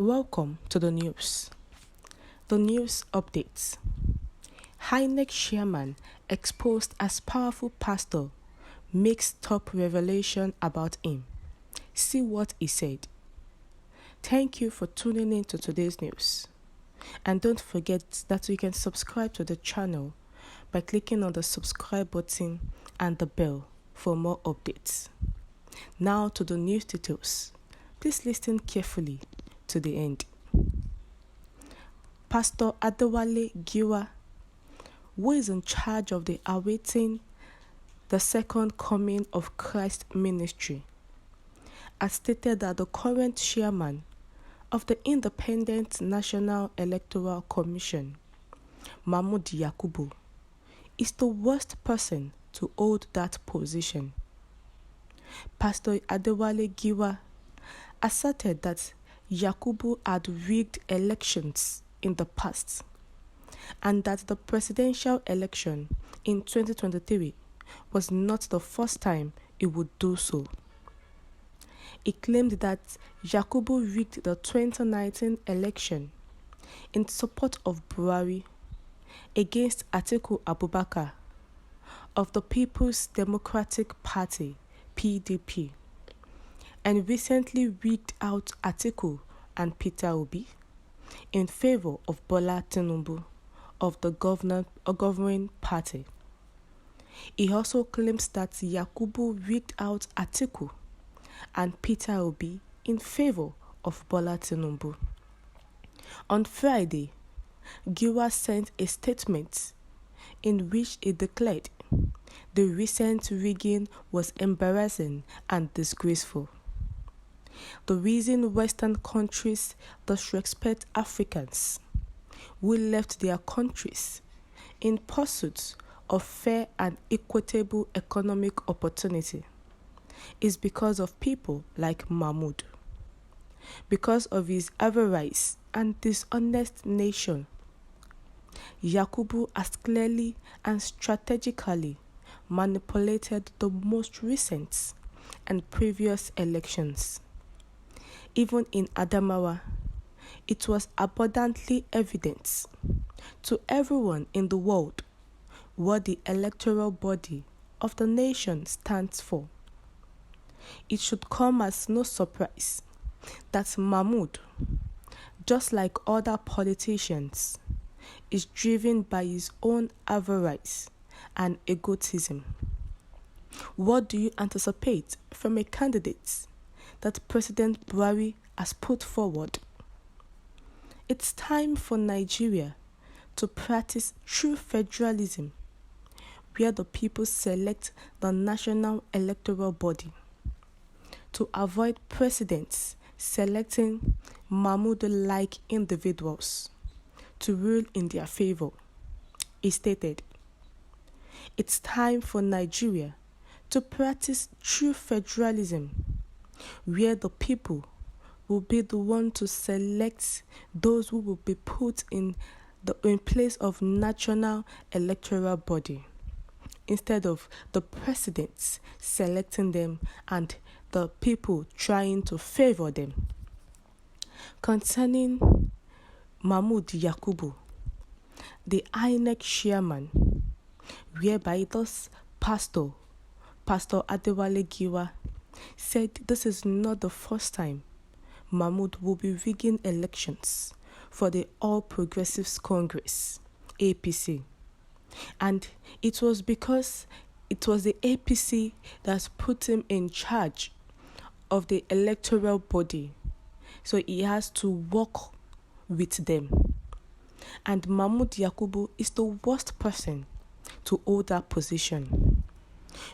Welcome to the news. The news updates. Inec chairman exposed as powerful pastor makes top revelation about him. See what he said. Thank you for tuning in to today's news. And don't forget that you can subscribe to the channel by clicking on the subscribe button and the bell for more updates. Now to the news details. Please listen carefully to the end. Pastor Adewale Giwa, who is in charge of the awaiting the second coming of Christ ministry, has stated that the current chairman of the Independent National Electoral Commission, Mahmood Yakubu, is the worst person to hold that position. Pastor Adewale Giwa asserted that Yakubu had rigged elections in the past and that the presidential election in 2023 was not the first time he would do so. He claimed that Yakubu rigged the 2019 election in support of Buhari against Atiku Abubakar of the People's Democratic Party, PDP, and recently rigged out Atiku and Peter Obi in favor of Bola Tinubu of the governing party. He also claims that Yakubu rigged out Atiku and Peter Obi in favor of Bola Tinubu. On Friday, Giwa sent a statement in which he declared the recent rigging was embarrassing and disgraceful. The reason Western countries disrespect Africans who left their countries in pursuit of fair and equitable economic opportunity is because of people like Mahmood. Because of his avarice and dishonest nation, Yakubu has clearly and strategically manipulated the most recent and previous elections. Even in Adamawa, it was abundantly evident to everyone in the world what the electoral body of the nation stands for. It should come as no surprise that Mahmood, just like other politicians, is driven by his own avarice and egotism. What do you anticipate from a candidate that President Buhari has put forward? It's time for Nigeria to practice true federalism, where the people select the national electoral body, to avoid presidents selecting Mahmoud-like individuals to rule in their favor. He stated, "It's time for Nigeria to practice true federalism, where the people will be the one to select those who will be put in place of national electoral body, instead of the presidents selecting them and the people trying to favor them." Concerning Mahmood Yakubu, the Inec chairman, whereby thus Pastor Adewale Giwa said this is not the first time Mahmood will be rigging elections for the All Progressives Congress, APC. And it was because it was the APC that put him in charge of the electoral body, so he has to work with them. And Mahmood Yakubu is the worst person to hold that position.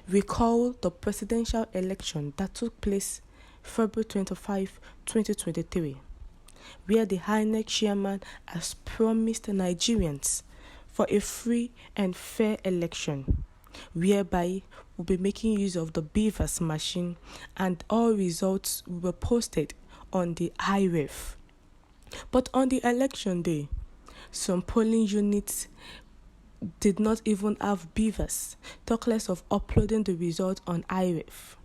Recall the presidential election that took place February 25, 2023, where the Inec chairman has promised Nigerians for a free and fair election, whereby we'll be making use of the BVAS machine and all results were posted on the IREF. But on the election day, some polling units did not even have BVAS, talk less of uploading the result on IREF,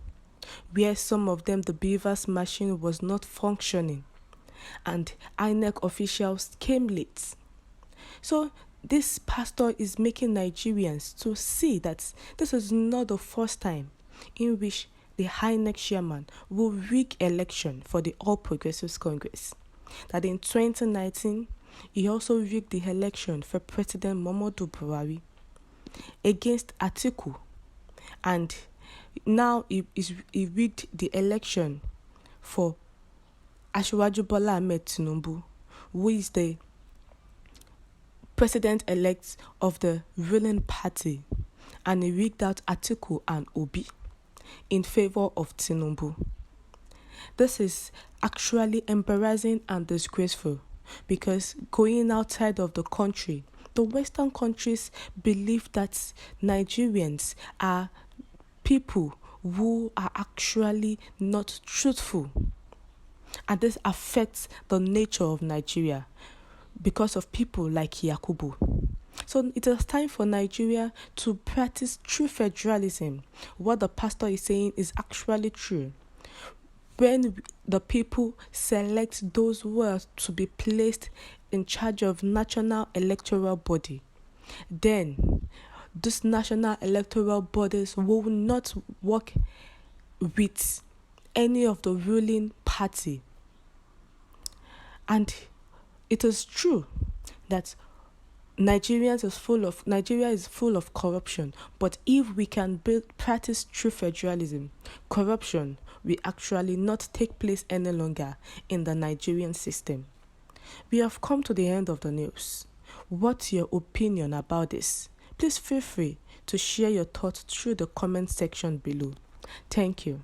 where some of them the BVAS machine was not functioning and Inec officials came late. So this pastor is making Nigerians to see that this is not the first time in which the Inec chairman will rig election for the All Progressives Congress. That in 2019, he also rigged the election for President Muhammadu Buhari against Atiku, and now he rigged the election for Asiwaju Bola Ahmed Tinubu, who is the president-elect of the ruling party, and he rigged out Atiku and Obi in favor of Tinubu. This is actually embarrassing and disgraceful, because going outside of the country, the Western countries believe that Nigerians are people who are actually not truthful, and this affects the nature of Nigeria because of people like Yakubu. So it is time for Nigeria to practice true federalism. What the pastor is saying is actually true. When the people select those who are to be placed in charge of national electoral body, then these national electoral bodies will not work with any of the ruling party. And it is true that Nigeria is full of corruption, but if we can practice true federalism, corruption will actually not take place any longer in the Nigerian system. We have come to the end of the news. What's your opinion about this? Please feel free to share your thoughts through the comment section below. Thank you.